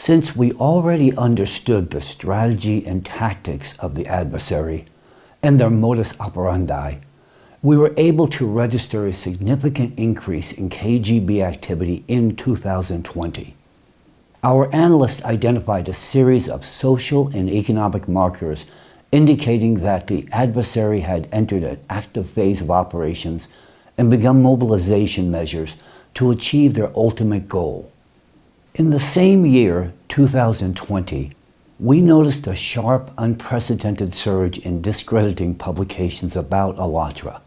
Since we already understood the strategy and tactics of the adversary and their modus operandi, we were able to register a significant increase in KGB activity in 2020. Our analysts identified a series of social and economic markers indicating that the adversary had entered an active phase of operations and begun mobilization measures to achieve their ultimate goal. In the same year, 2020, we noticed a sharp, unprecedented surge in discrediting publications about Alatra.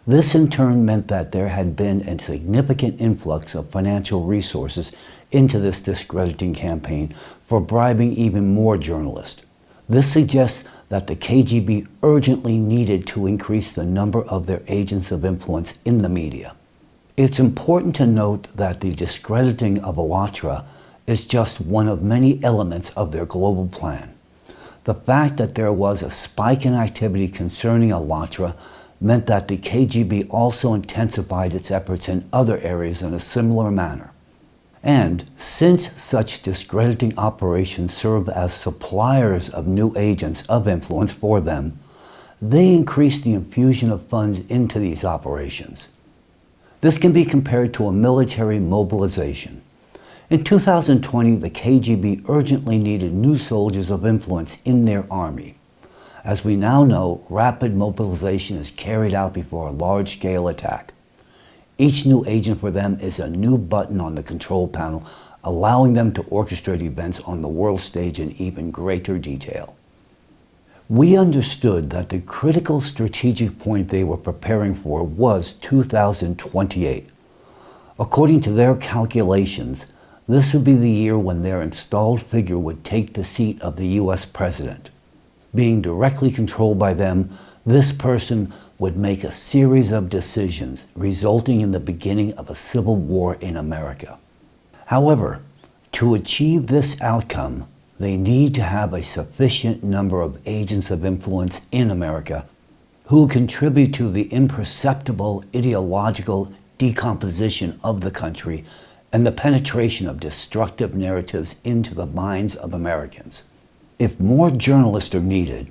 This in turn meant that there had been a significant influx of financial resources into this discrediting campaign for bribing even more journalists. This suggests that the KGB urgently needed to increase the number of their agents of influence in the media. It's important to note that the discrediting of Alatra is just one of many elements of their global plan. The fact that there was a spike in activity concerning Alatra meant that the KGB also intensified its efforts in other areas in a similar manner. And since such discrediting operations serve as suppliers of new agents of influence for them, they increased the infusion of funds into these operations. This can be compared to a military mobilization. In 2020, the KGB urgently needed new soldiers of influence in their army. As we now know, rapid mobilization is carried out before a large-scale attack. Each new agent for them is a new button on the control panel, allowing them to orchestrate events on the world stage in even greater detail. We understood that the critical strategic point they were preparing for was 2028. According to their calculations, this would be the year when their installed figure would take the seat of the U.S. president. Being directly controlled by them, this person would make a series of decisions, resulting in the beginning of a civil war in America. However, to achieve this outcome, they need to have a sufficient number of agents of influence in America who contribute to the imperceptible ideological decomposition of the country and the penetration of destructive narratives into the minds of Americans. If more journalists are needed,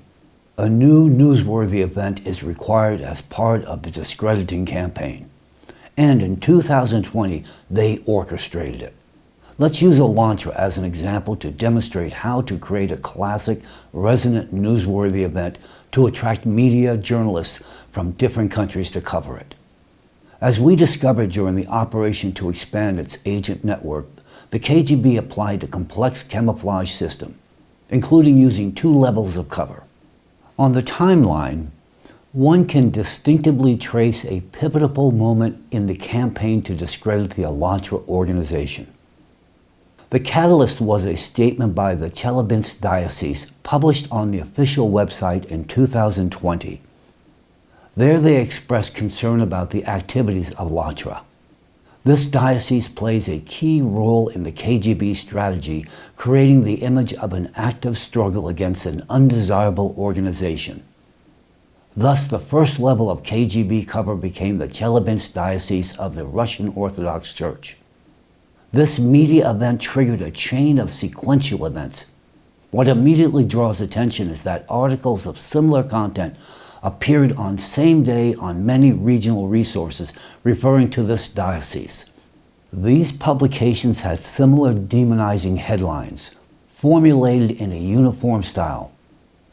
a new newsworthy event is required as part of the discrediting campaign. And in 2020, they orchestrated it. Let's use Alatra as an example to demonstrate how to create a classic, resonant, newsworthy event to attract media journalists from different countries to cover it. As we discovered during the operation to expand its agent network, the KGB applied a complex camouflage system, including using 2 levels of cover. On the timeline, one can distinctively trace a pivotal moment in the campaign to discredit the Alatra organization. The catalyst was a statement by the Chelyabinsk Diocese published on the official website in 2020. There they expressed concern about the activities of Alatra. This diocese plays a key role in the KGB strategy, creating the image of an active struggle against an undesirable organization. Thus, the first level of KGB cover became the Chelyabinsk Diocese of the Russian Orthodox Church. This media event triggered a chain of sequential events. What immediately draws attention is that articles of similar content appeared on same day on many regional resources referring to this diocese. These publications had similar demonizing headlines, formulated in a uniform style.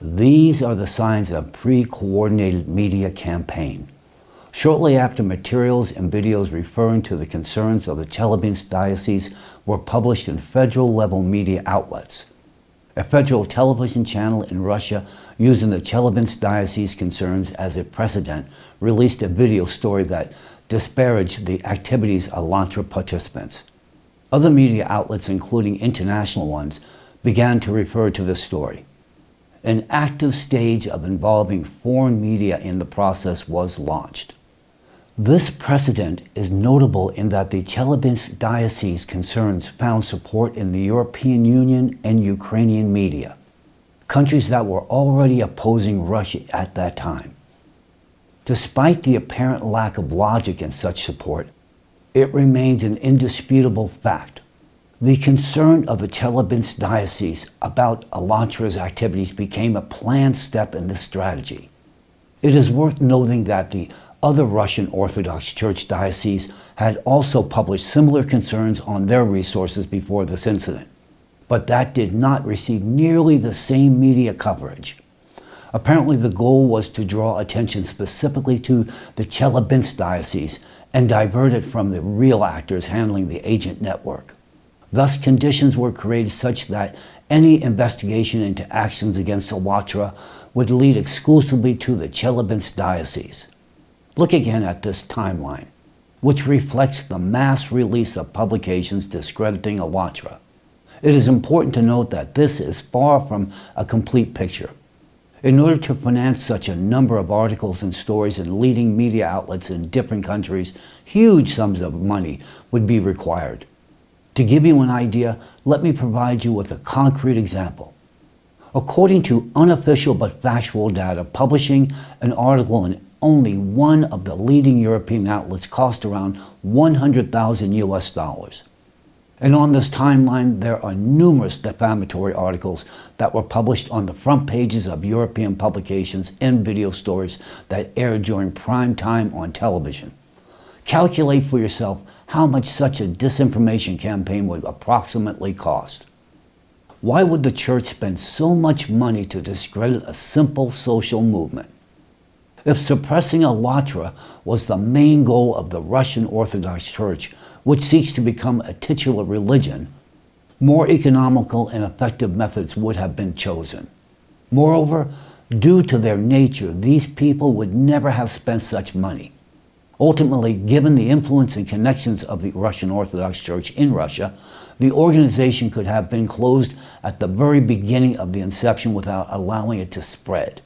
These are the signs of a pre-coordinated media campaign. Shortly after, materials and videos referring to the concerns of the Chelyabinsk Diocese were published in federal-level media outlets. A federal television channel in Russia, using the Chelyabinsk Diocese concerns as a precedent, released a video story that disparaged the activities of Alatra participants. Other media outlets, including international ones, began to refer to this story. An active stage of involving foreign media in the process was launched. This precedent is notable in that the Chelyabinsk Diocese concerns found support in the European Union and Ukrainian media, countries that were already opposing Russia at that time. Despite the apparent lack of logic in such support, it remains an indisputable fact. The concern of the Chelyabinsk diocese about Elantra's activities became a planned step in this strategy. It is worth noting that the other Russian Orthodox Church dioceses had also published similar concerns on their resources before this incident, but that did not receive nearly the same media coverage. Apparently, the goal was to draw attention specifically to the Chelyabinsk diocese and divert it from the real actors handling the agent network. Thus, conditions were created such that any investigation into actions against Alatra would lead exclusively to the Chelyabinsk diocese. Look again at this timeline, which reflects the mass release of publications discrediting Alatra. It is important to note that this is far from a complete picture. In order to finance such a number of articles and stories in leading media outlets in different countries, huge sums of money would be required. To give you an idea, let me provide you with a concrete example. According to unofficial but factual data, publishing an article in only one of the leading European outlets cost around $100,000 US. And on this timeline, there are numerous defamatory articles that were published on the front pages of European publications and video stories that aired during prime time on television. Calculate for yourself how much such a disinformation campaign would approximately cost. Why would the church spend so much money to discredit a simple social movement? If suppressing Alatra was the main goal of the Russian Orthodox Church, which seeks to become a titular religion, more economical and effective methods would have been chosen. Moreover, due to their nature, these people would never have spent such money. Ultimately, given the influence and connections of the Russian Orthodox Church in Russia, the organization could have been closed at the very beginning of the inception without allowing it to spread.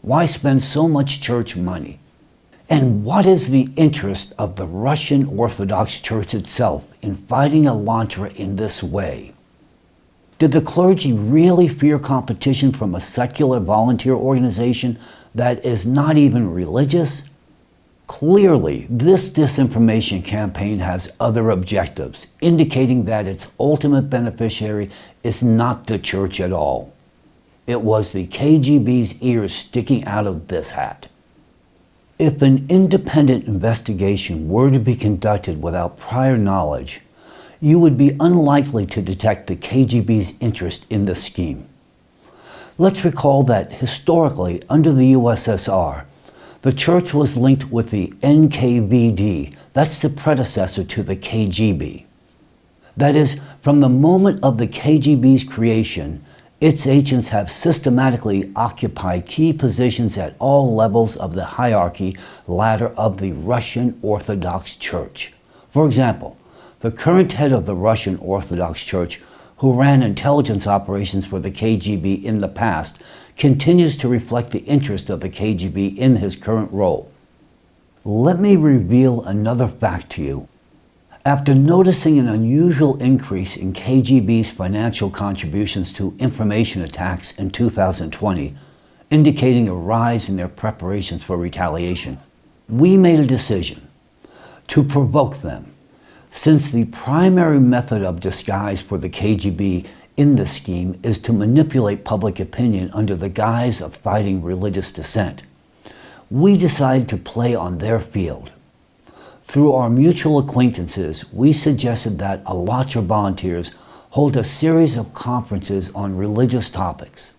Why spend so much church money? And what is the interest of the Russian Orthodox Church itself in fighting Elantra in this way? Did the clergy really fear competition from a secular volunteer organization that is not even religious? Clearly, this disinformation campaign has other objectives, indicating that its ultimate beneficiary is not the church at all. It was the KGB's ears sticking out of this hat. If an independent investigation were to be conducted without prior knowledge, you would be unlikely to detect the KGB's interest in the scheme. Let's recall that historically, under the USSR, the church was linked with the NKVD, that's the predecessor to the KGB. That is, from the moment of the KGB's creation, its agents have systematically occupied key positions at all levels of the hierarchy ladder of the Russian Orthodox Church. For example, the current head of the Russian Orthodox Church, who ran intelligence operations for the KGB in the past, continues to reflect the interest of the KGB in his current role. Let me reveal another fact to you. After noticing an unusual increase in KGB's financial contributions to information attacks in 2020, indicating a rise in their preparations for retaliation, we made a decision to provoke them. Since the primary method of disguise for the KGB in this scheme is to manipulate public opinion under the guise of fighting religious dissent, we decided to play on their field. Through our mutual acquaintances, we suggested that Alatra volunteers hold a series of conferences on religious topics.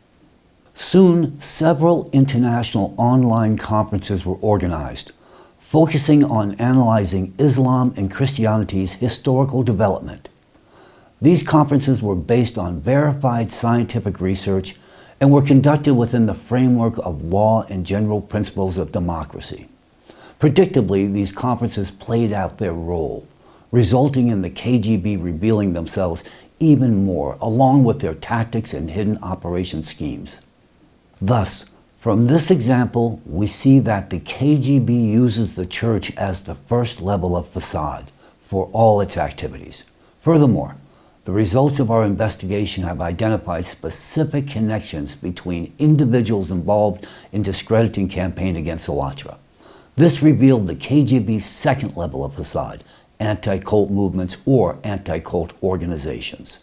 Soon, several international online conferences were organized, focusing on analyzing Islam and Christianity's historical development. These conferences were based on verified scientific research and were conducted within the framework of law and general principles of democracy. Predictably, these conferences played out their role, resulting in the KGB revealing themselves even more, along with their tactics and hidden operation schemes. Thus, from this example, we see that the KGB uses the church as the first level of facade for all its activities. Furthermore, the results of our investigation have identified specific connections between individuals involved in discrediting campaign against Alatra. This revealed the KGB's second level of facade, anti-cult movements or anti-cult organizations.